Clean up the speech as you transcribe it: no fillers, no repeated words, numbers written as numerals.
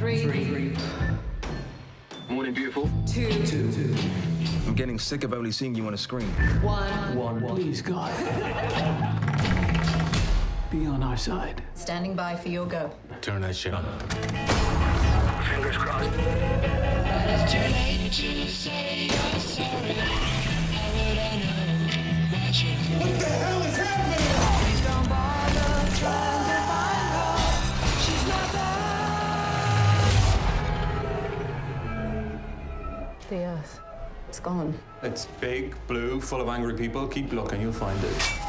3, Morning, beautiful. 2, I'm getting sick of only seeing you on a screen. 1. Please, God. Be on our side. Standing by for your go. Turn that shit on. Fingers crossed. What the hell is happening? The Earth. It's gone. It's big, blue, full of angry people. Keep looking, you'll find it.